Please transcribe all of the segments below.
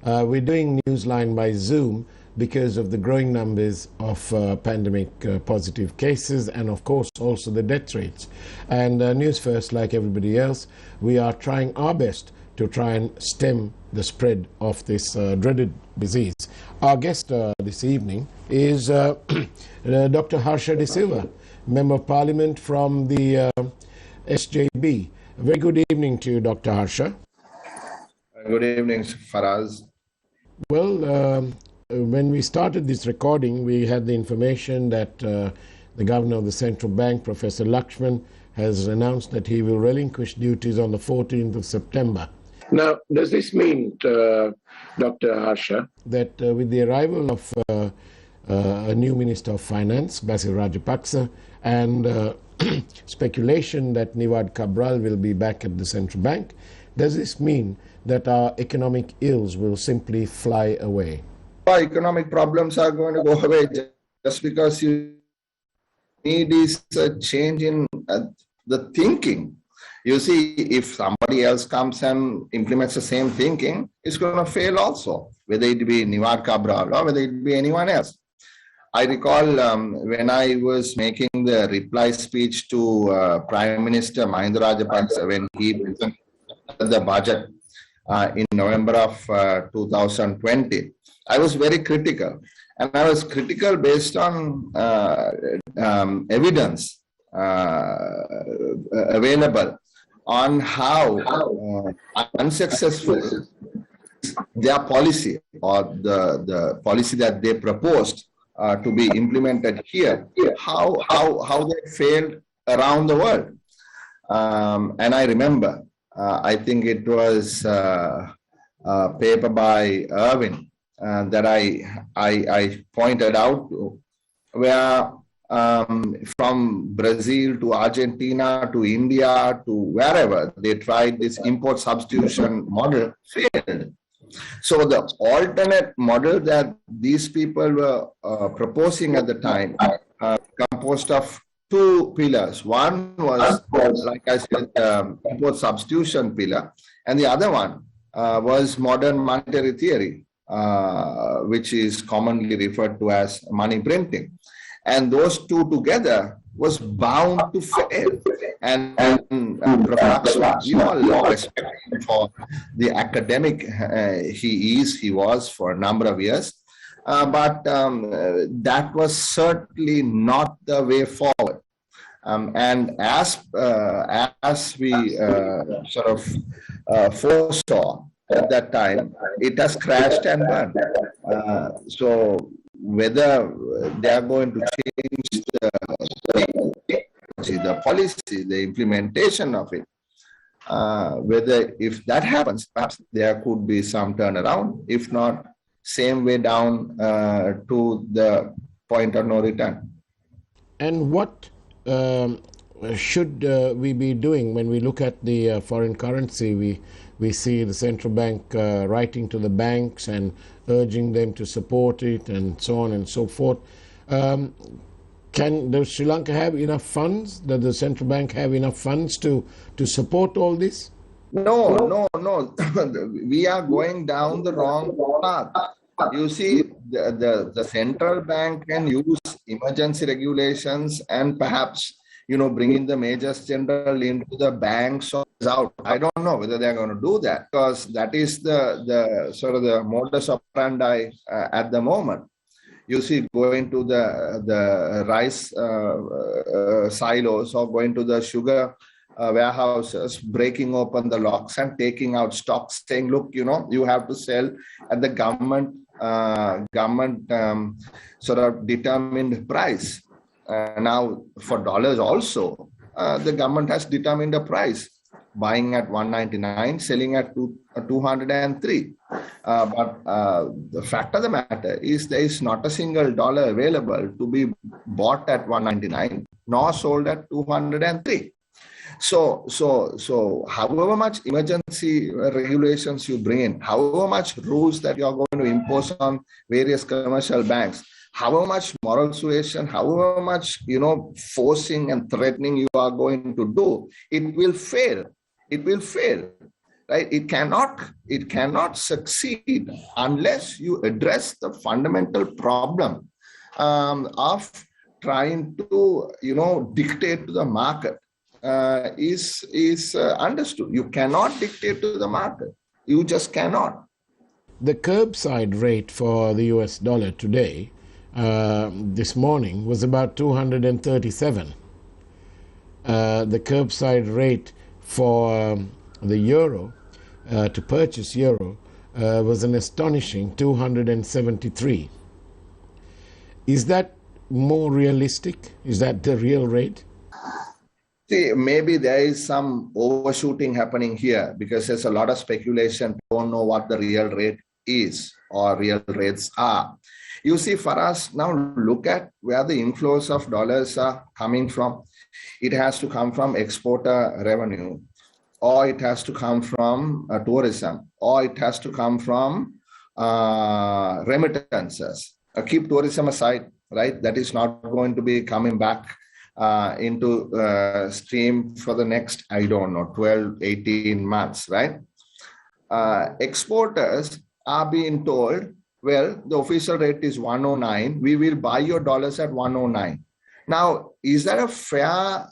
We're doing Newsline by Zoom because of the growing numbers of pandemic positive cases and of course also the death rates. And Newsfirst, like everybody else, we are trying our best to try and stem the spread of this dreaded disease. Our guest this evening is Dr. Harsha De Silva, Member of Parliament from the SJB. Very good evening to you, Dr. Harsha. Good evening, Faraz. Well, when we started this recording, we had the information that the Governor of the Central Bank, Professor Lakshman, has announced that he will relinquish duties on the 14th of September. Now, does this mean, Dr. Harsha, that with the arrival of a new Minister of Finance, Basil Rajapaksa, and speculation that Niwad Cabral will be back at the Central Bank, does this mean that our economic ills will simply fly away? Our economic problems are going to go away just because you need is a change in the thinking. You see, if somebody else comes and implements the same thinking, it's going to fail also, whether it be Niwad Cabral or whether it be anyone else. I recall when I was making the reply speech to Prime Minister Mahinda Rajapaksa when he presented the budget in November of 2020, I was very critical. And I was critical based on evidence available on how unsuccessful their policy or the policy that they proposed to be implemented here, how they failed around the world. And I remember, I think it was a paper by Irwin that I pointed out to, where from Brazil to Argentina to India to wherever they tried this import substitution model failed. So the alternate model that these people were proposing at the time composed of two pillars. One was, like I said, import substitution pillar, and the other one was modern monetary theory, which is commonly referred to as money printing. And those two together was bound to fail. And Professor, we all respect him for the academic he was for a number of years. But that was certainly not the way forward. And as we sort of foresaw at that time, it has crashed and burned. So whether they are going to change the policy, the implementation of it, whether if that happens, perhaps there could be some turnaround. If not, same way down to the point of no return. And what should we be doing when we look at the foreign currency? We see the central bank writing to the banks and urging them to support it and so on and so forth. Does Sri Lanka have enough funds? Does the central bank have enough funds to support all this? No. We are going down the wrong path. You see, the central bank can use emergency regulations and perhaps, bringing the majors general into the banks or out. I don't know whether they're going to do that, because that is the sort of the modus operandi at the moment. You see, going to the rice silos or going to the sugar warehouses, breaking open the locks and taking out stocks, saying, look, you have to sell at the government sort of determined price. Now, for dollars also, the government has determined a price, buying at 199, selling at 203. But the fact of the matter is there is not a single dollar available to be bought at 199, nor sold at 203. So however much emergency regulations you bring in, however much rules that you are going to impose on various commercial banks, however much moral suasion, however much, forcing and threatening you are going to do, it will fail. It will fail. right? It cannot succeed unless you address the fundamental problem of trying to, dictate to the market. Is understood. You cannot dictate to the market. You just cannot. The curbside rate for the US dollar today, this morning, was about 237. The curbside rate for the euro, to purchase euro, was an astonishing 273. Is that more realistic? Is that the real rate? See, maybe there is some overshooting happening here because there's a lot of speculation. Don't know what the real rate is or real rates are. You see, Faraz, now look at where the inflows of dollars are coming from. It has to come from exporter revenue, or it has to come from tourism, or it has to come from remittances. Keep tourism aside, right? That is not going to be coming back into stream for the next, I don't know, 12, 18 months, right? Exporters are being told, well, the official rate is 109. We will buy your dollars at 109. Now, is that a fair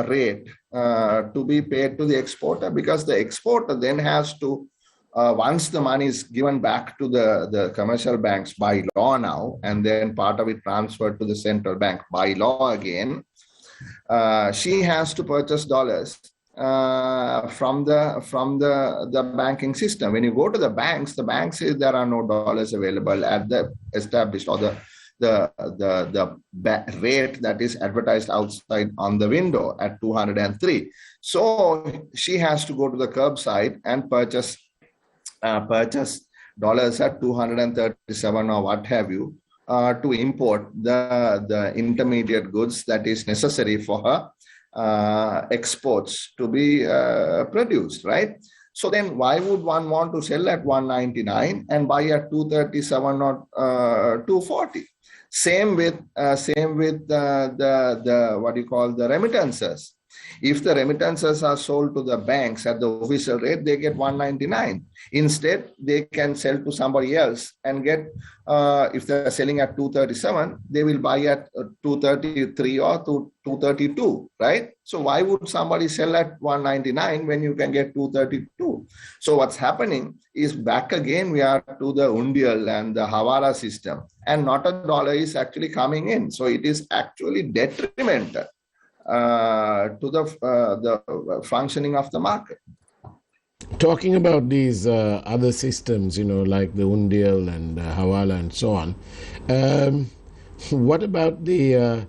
rate to be paid to the exporter? Because the exporter then has to, once the money is given back to the commercial banks by law now, and then part of it transferred to the central bank by law again, she has to purchase dollars from the banking system. When you go to the banks say there are no dollars available at the established or the rate that is advertised outside on the window at 203. So she has to go to the curbside and purchase dollars at 237 or what have you, to import the intermediate goods that is necessary for her exports to be produced, right? So then why would one want to sell at 199 and buy at 237 or 240? Same with the what do you call, the remittances. If the remittances are sold to the banks at the official rate, they get 199. Instead, they can sell to somebody else and get, if they're selling at 237, they will buy at 233 or 232, right? So why would somebody sell at 199 when you can get 232? So what's happening is back again, we are to the undial and the hawala system, and not a dollar is actually coming in. So it is actually detrimental to the functioning of the market. Talking about these other systems, like the undial and hawala and so on, what about the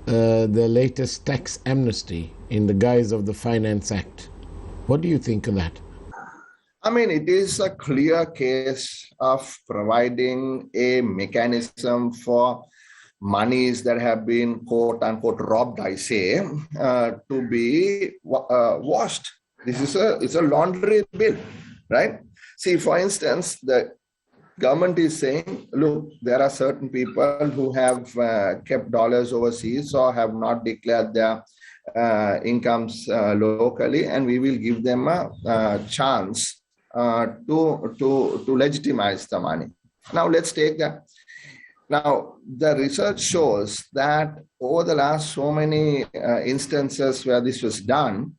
latest tax amnesty in the guise of the Finance Act? What do you think of that? I mean, it is a clear case of providing a mechanism for monies that have been quote unquote robbed, I say, to be washed. It's a laundry bill, right? See, for instance, the government is saying, look, there are certain people who have kept dollars overseas or have not declared their incomes locally, and we will give them a chance to legitimize the money. Now, let's take that. Now, the research shows that over the last so many instances where this was done,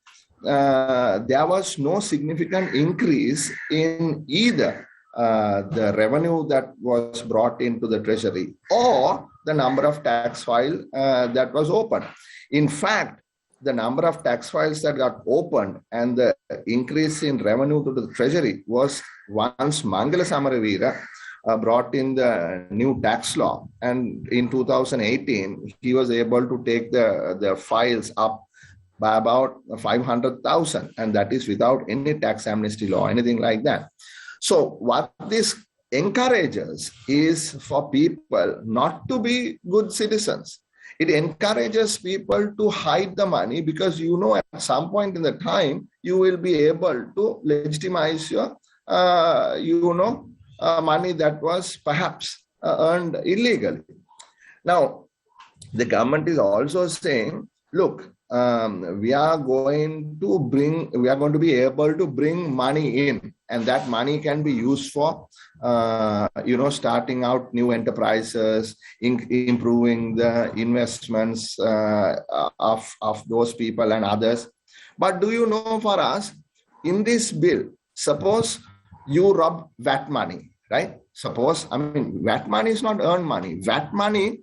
there was no significant increase in either the revenue that was brought into the treasury or the number of tax files that was opened. In fact, the number of tax files that got opened and the increase in revenue to the treasury was once Mangala Samaravira brought in the new tax law, and in 2018 he was able to take the files up by about 500,000, and that is without any tax amnesty law, anything like that. So what this encourages is for people not to be good citizens. It encourages people to hide the money because at some point in the time you will be able to legitimize your money that was perhaps earned illegally. Now, the government is also saying, look, we are going to be able to bring money in, and that money can be used for, starting out new enterprises, improving the investments of those people and others. But do you know, for us, in this bill, suppose you rob VAT money, right? Suppose, VAT money is not earned money. VAT money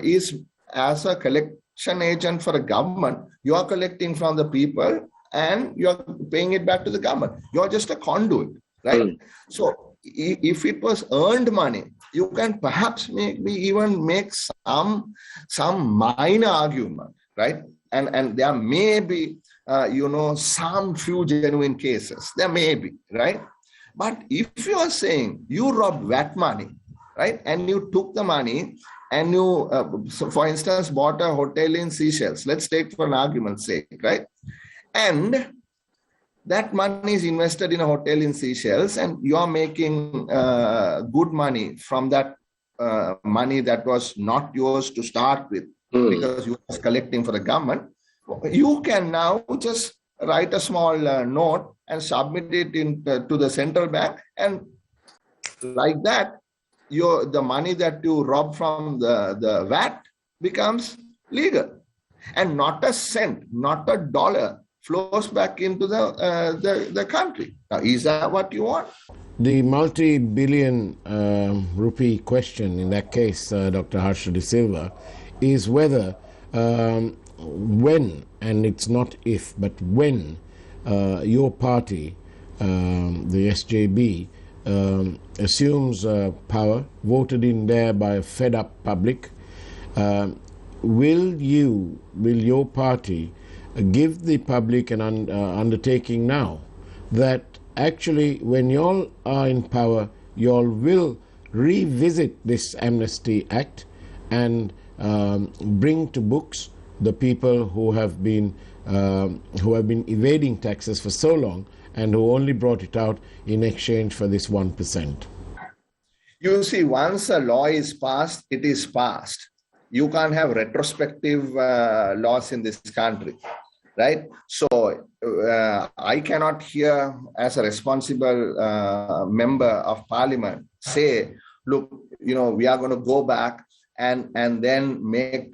is as a collection agent for the government. You are collecting from the people and you are paying it back to the government. You are just a conduit, right? So if it was earned money, you can perhaps even make some minor argument, right? And there may be some few genuine cases. There may be, right? But if you are saying you robbed VAT money, right, and you took the money and you, so for instance, bought a hotel in Seychelles, let's take for an argument's sake, right? And that money is invested in a hotel in Seychelles, and you are making good money from that money that was not yours to start with, because you were collecting for the government. You can now just write a small note and submit it to the central bank, and like that, the money that you rob from the VAT becomes legal, and not a cent, not a dollar flows back into the country. Now, is that what you want? The multi-billion rupee question in that case, Dr. Harsha De Silva, is whether when, and it's not if, but when your party, the SJB, assumes power, voted in there by a fed-up public, will your party give the public an undertaking now that actually when y'all are in power, y'all will revisit this Amnesty Act and bring to books the people who have been evading taxes for so long and who only brought it out in exchange for this 1%? You see, once a law is passed, it is passed. You can't have retrospective laws in this country, right? So I cannot here, as a responsible member of parliament, say, look, we are going to go back and then make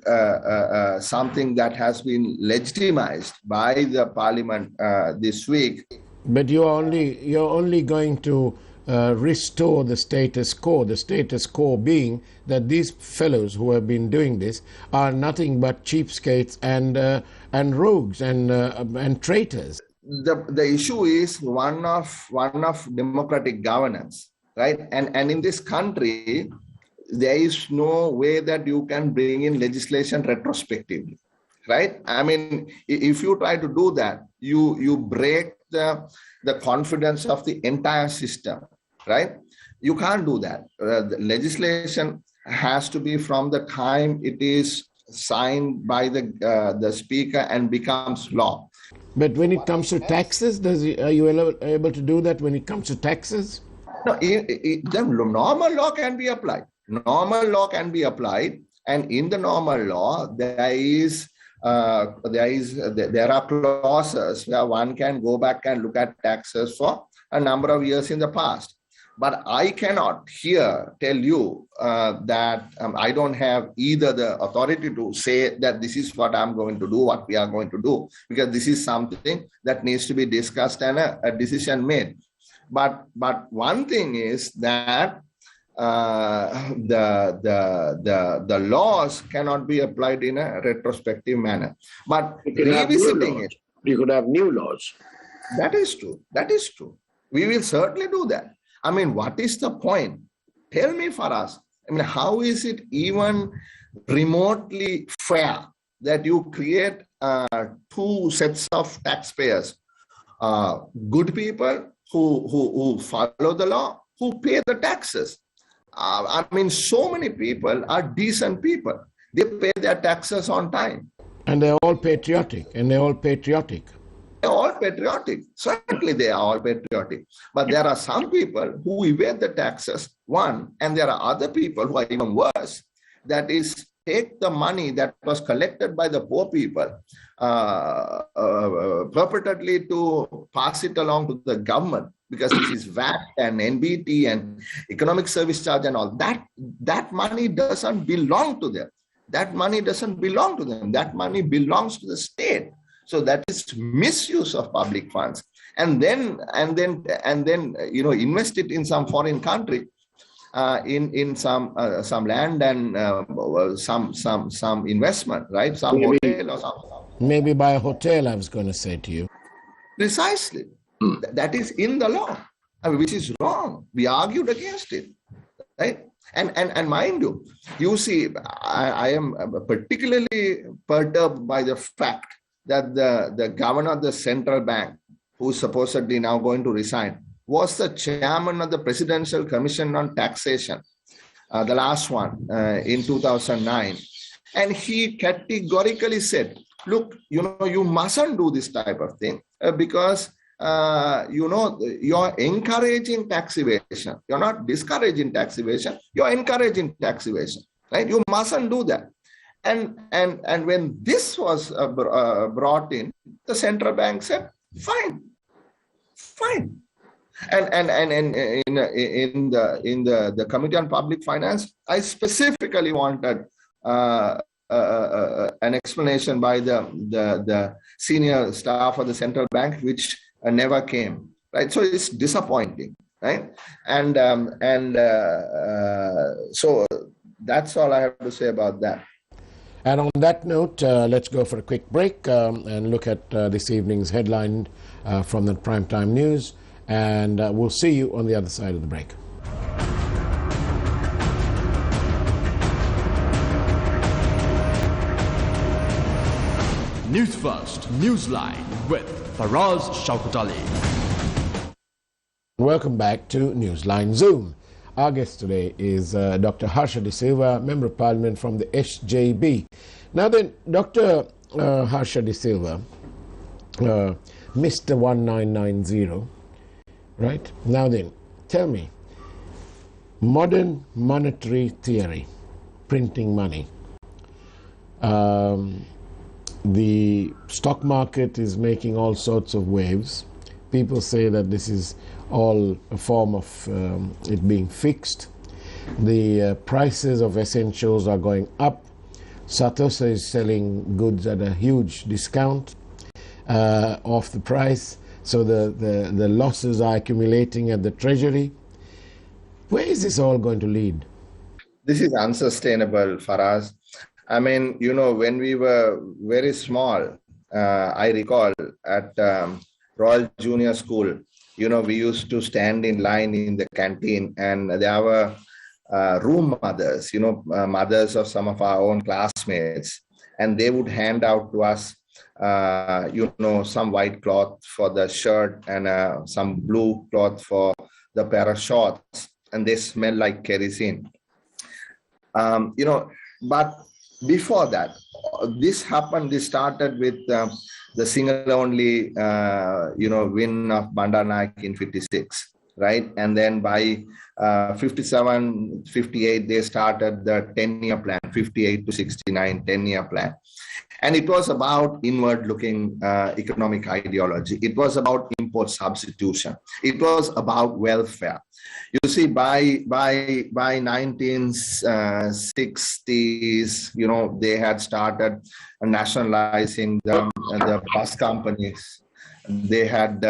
something that has been legitimized by the parliament this week. But you're only going to restore the status quo being that these fellows who have been doing this are nothing but cheapskates and rogues and traitors. The issue is one of democratic governance, right? And in this country, there is no way that you can bring in legislation retrospectively, right? If you try to do that, you break the confidence of the entire system, right? You can't do that. The legislation has to be from the time it is signed by the speaker and becomes law. But when it comes to taxes, are you able to do that when it comes to taxes? No, the normal law can be applied. Normal law can be applied, and in the normal law, there are clauses where one can go back and look at taxes for a number of years in the past. But I cannot here tell you that I don't have either the authority to say that this is what I'm going to do, what we are going to do, because this is something that needs to be discussed and a decision made. But one thing is that the laws cannot be applied in a retrospective manner. But revisiting it, you could have new laws. That is true. That is true. We will certainly do that. What is the point? Tell me, Faraz. How is it even remotely fair that you create two sets of taxpayers? Good people who follow the law, who pay the taxes. So many people are decent people. They pay their taxes on time. And they're all patriotic. They're all patriotic. Certainly they are all patriotic. But there are some people who evade the taxes, one, and there are other people who are even worse. That is, take the money that was collected by the poor people purportedly to pass it along to the government, because this is VAT and NBT and economic service charge and all that. That money doesn't belong to them. That money doesn't belong to them. That money belongs to the state. So that is misuse of public funds. And then invest it in some foreign country, in some land and some investment, right? Some hotel or something. Maybe buy a hotel, I was going to say to you. Precisely. That is in the law, which is wrong. We argued against it, right? And mind you, you see, I am particularly perturbed by the fact that the governor of the central bank, who's supposedly now going to resign, was the chairman of the Presidential Commission on Taxation, the last one in 2009. And he categorically said, look, you mustn't do this type of thing because you're encouraging tax evasion. You're not discouraging tax evasion. You're encouraging tax evasion, right? You mustn't do that. And when this was brought in, the central bank said, fine. And in the Committee on Public Finance, I specifically wanted an explanation by the senior staff of the central bank, which never came, right? So it's disappointing, right? And so that's all I have to say about that. And on that note, let's go for a quick break and look at this evening's headline from the Primetime News, and we'll see you on the other side of the break. Newsfirst, Newsline with Faraz, Shauketaly. Welcome back to Newsline Zoom. Our guest today is Dr. Harsha De Silva, Member of Parliament from the SJB. Now then, Dr. Harsha De Silva, Mr. 1990, right? Now then, tell me, modern monetary theory, printing money. The stock market is making all sorts of waves. People say that this is all a form of it being fixed. The prices of essentials are going up. Satosa is selling goods at a huge discount off the price. So the losses are accumulating at the treasury. Where is this all going to lead? This is unsustainable, Faraz. I mean, when we were very small, I recall at Royal Junior School, we used to stand in line in the canteen, and there were room mothers, mothers of some of our own classmates, and they would hand out to us, some white cloth for the shirt and some blue cloth for the pair of shorts, and they smell like kerosene. But before that, this started with the single-only, win of Bandar Naik in 56, right? And then by 57, 58, they started the 10-year plan, 58 to 69, 10-year plan. And it was about inward-looking economic ideology. It was about import substitution. It was about welfare. You see, by 1960s, they had started nationalizing the bus companies. They had,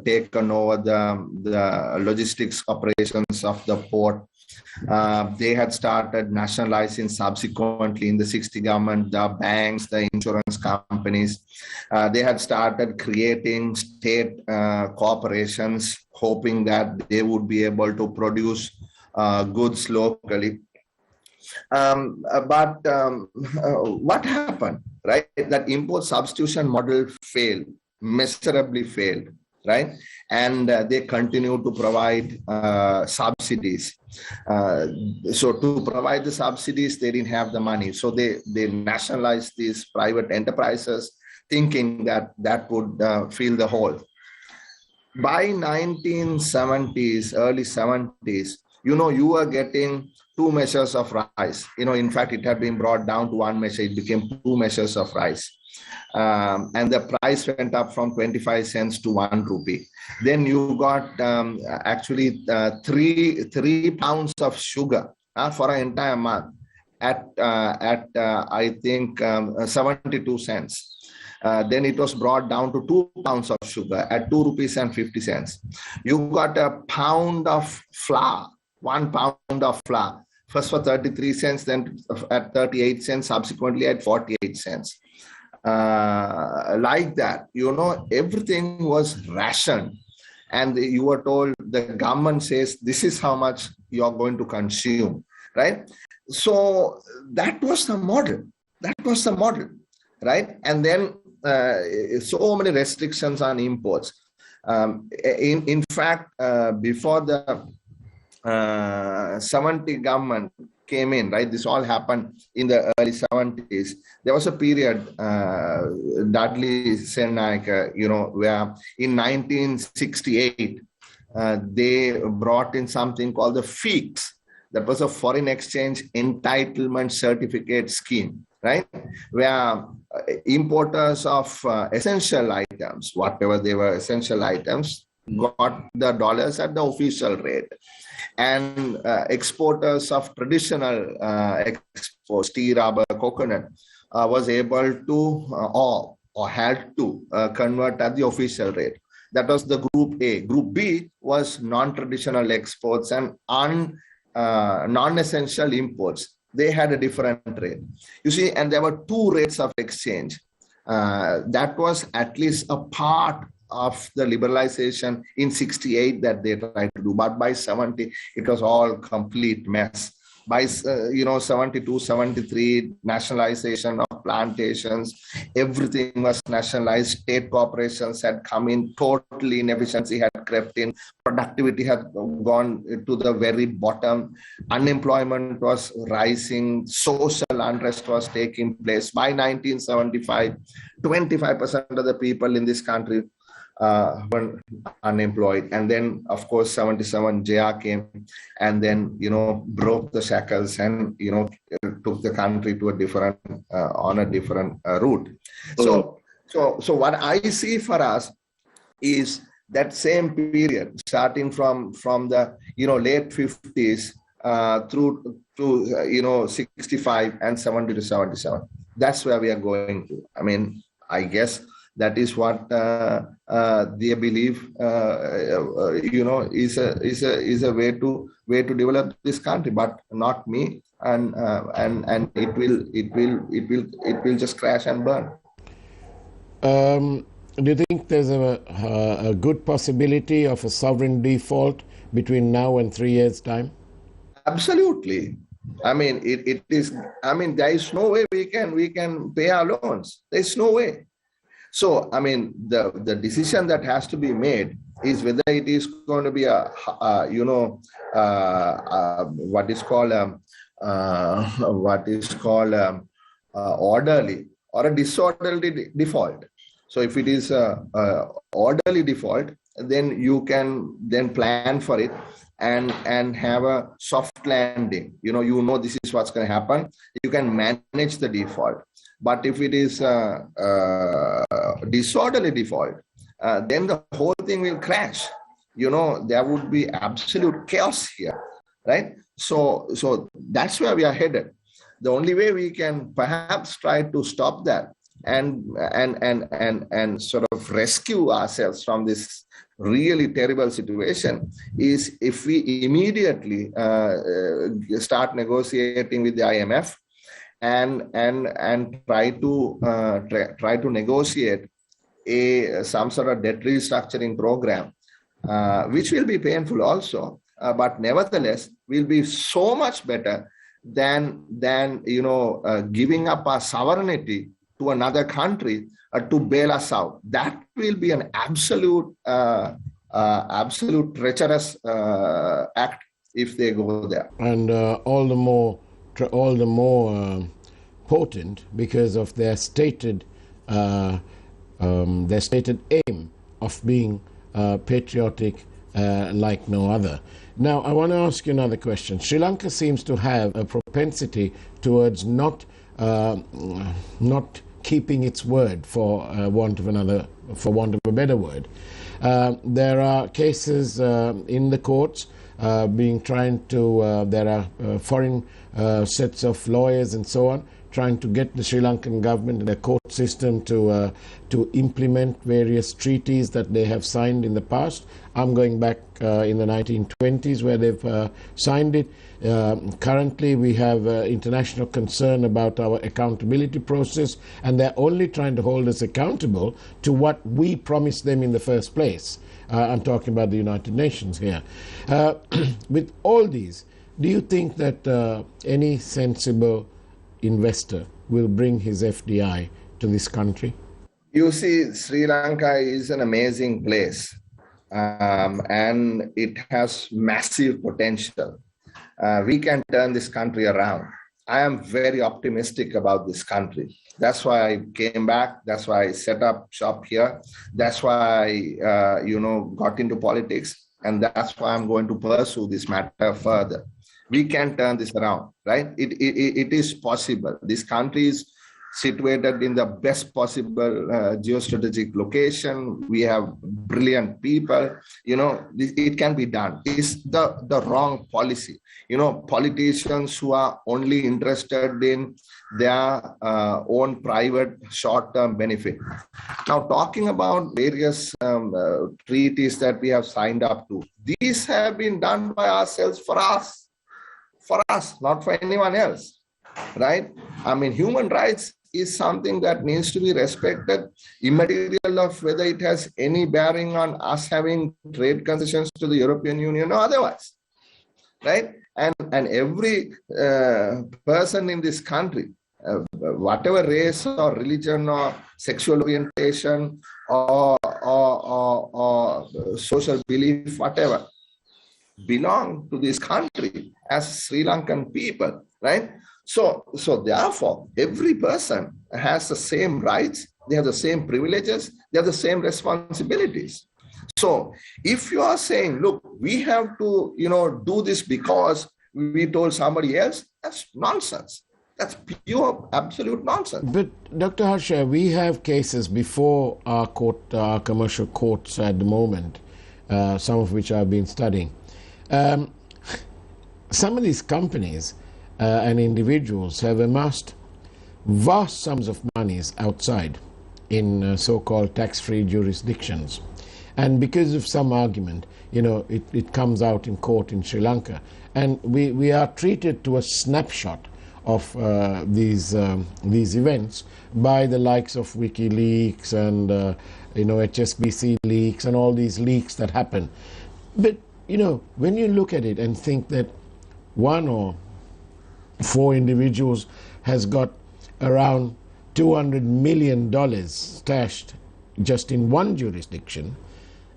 taken over the logistics operations of the port. They had started nationalizing subsequently in the 60 government, the banks, the insurance companies. They had started creating state corporations, hoping that they would be able to produce goods locally. But what happened, right? That import substitution model failed, miserably failed, right? And they continue to provide subsidies. So to provide the subsidies, they didn't have the money. So they nationalized these private enterprises, thinking that would fill the hole. By 1970s, early 70s, you were getting 2 measures of rice. In fact, it had been brought down to 1 measure. It became 2 measures of rice. And the price went up from 25 cents to 1 rupee. Then you got actually 3 pounds of sugar for an entire month at I think 72 cents. Then it was brought down to 2 pounds of sugar at 2 rupees and 50 cents. You got a pound of flour, 1 pound of flour, first for 33 cents, then at 38 cents, subsequently at 48 cents. Like that, everything was rationed. And you were told, the government says, this is how much you're going to consume, right? So that was the model. Right? And then so many restrictions on imports. In fact, before the 70 government came in, right? This all happened in the early 70s. There was a period, Dudley Sennaik, where in 1968, they brought in something called the FEECS. That was a foreign exchange entitlement certificate scheme, right? Where importers of essential items, whatever they were essential items, got the dollars at the official rate. And exporters of traditional exports, tea, rubber, coconut, was able to or had to convert at the official rate. That was the Group A. Group B was non-traditional exports and non-essential imports. They had a different rate. You see, and there were 2 rates of exchange. That was at least a part of the liberalization in 68 that they tried to do. But by 70, it was all complete mess. By 72, 73, nationalization of plantations, everything was nationalized. State corporations had come in, total inefficiency had crept in, productivity had gone to the very bottom, unemployment was rising, social unrest was taking place. By 1975, 25% of the people in this country were unemployed. And then, of course, 77 JR came and then, broke the shackles and, took the country to a different, on a different route. So what I see for us is that same period, starting from the, late 50s through to, 65 and 70 to 77. That's where we are going to. I mean, I guess that is what they believe, is a way to develop this country, but not me. And it will just crash and burn. Do you think there's a good possibility of a sovereign default between now and 3 years' time? Absolutely. I mean, it is. I mean, there is no way we can pay our loans. There is no way. So, I mean, the decision that has to be made is whether it is going to be what is called orderly or a disorderly default. So, if it is a orderly default, then you can then plan for it and have a soft landing. This is what's going to happen. You can manage the default. But if it is disorderly default, then the whole thing will crash. There would be absolute chaos here, right? So that's where we are headed. The only way we can perhaps try to stop that and sort of rescue ourselves from this really terrible situation is if we immediately start negotiating with the IMF and try to negotiate some sort of debt restructuring program, which will be painful also, but nevertheless will be so much better than giving up our sovereignty to another country to bail us out. That will be an absolute treacherous act if they go there, and all the more potent because of their stated aim of being patriotic like no other. Now, I want to ask you another question. Sri Lanka seems to have a propensity towards not keeping its word, for want of a better word. There are cases in the courts there are foreign sets of lawyers and so on trying to get the Sri Lankan government and the court system to implement various treaties that they have signed in the past. I'm going back in the 1920s where they've signed it. Currently, we have international concern about our accountability process, and they're only trying to hold us accountable to what we promised them in the first place. I'm talking about the United Nations here. With all these, do you think that any sensible investor will bring his FDI to this country? You see, Sri Lanka is an amazing place, and it has massive potential. We can turn this country around. I am very optimistic about this country. That's why I came back. That's why I set up shop here. That's why I, got into politics. And that's why I'm going to pursue this matter further. We can turn this around, right? It is possible. This country is situated in the best possible geostrategic location. We have brilliant people. It can be done. It's the wrong policy. Politicians who are only interested in their own private short-term benefit. Now, talking about various treaties that we have signed up to, these have been done by ourselves for us, not for anyone else, right? I mean, human rights is something that needs to be respected, immaterial of whether it has any bearing on us having trade concessions to the European Union or otherwise, right? And every person in this country, whatever race or religion or sexual orientation or social belief, whatever, belong to this country as Sri Lankan people, right? So therefore, every person has the same rights, they have the same privileges, they have the same responsibilities. So if you are saying, look, we have to, do this because we told somebody else, that's nonsense. That's pure, absolute nonsense. But Dr. Harsha, we have cases before our commercial courts at the moment, some of which I've been studying. Some of these companies and individuals have amassed vast sums of monies outside in so-called tax-free jurisdictions. And because of some argument, it comes out in court in Sri Lanka. And we are treated to a snapshot of these events by the likes of WikiLeaks and HSBC leaks and all these leaks that happen. But when you look at it and think that one or four individuals has got around $200 million stashed just in one jurisdiction,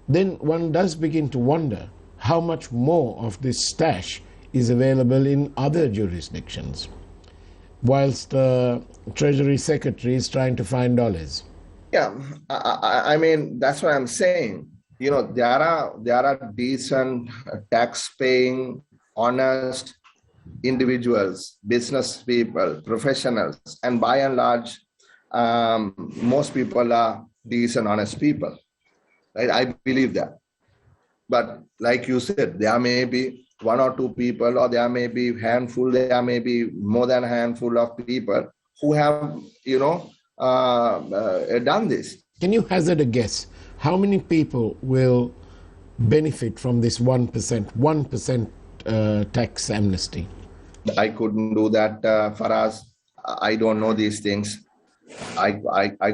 then one does begin to wonder how much more of this stash is available in other jurisdictions, whilst the Treasury Secretary is trying to find dollars. Yeah, I mean, that's what I'm saying. There are decent tax-paying, honest individuals, business people, professionals, and by and large, most people are decent, honest people. Right? I believe that. But like you said, there may be one or two people, or there may be there may be more than a handful of people who have, done this. Can you hazard a guess? How many people will benefit from this 1% tax amnesty? I couldn't do that, Faraz. I don't know these things. I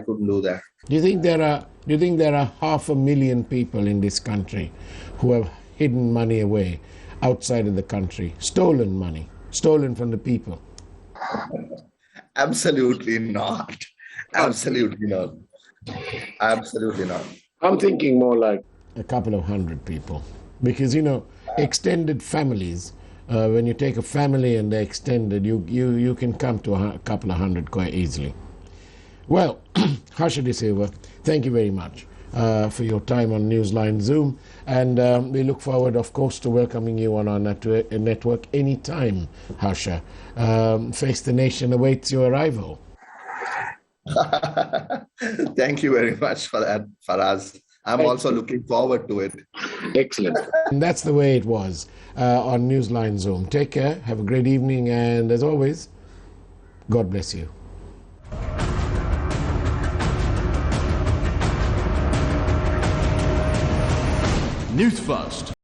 couldn't do that. Do you think there are 500,000 people in this country who have hidden money away outside of the country, stolen money, stolen from the people? Absolutely not. Absolutely not. Absolutely not. I'm thinking more like a couple of hundred people, because extended families. When you take a family and they're extended, you can come to a couple of hundred quite easily. Well, Harsha De Silva, thank you very much for your time on Newsline Zoom. And we look forward, of course, to welcoming you on our network anytime, Harsha. Face the Nation awaits your arrival. Thank you very much for that, Faraz. I'm also looking forward to it. Excellent. And that's the way it was on Newsline Zoom. Take care, have a great evening, and as always, God bless you. News First.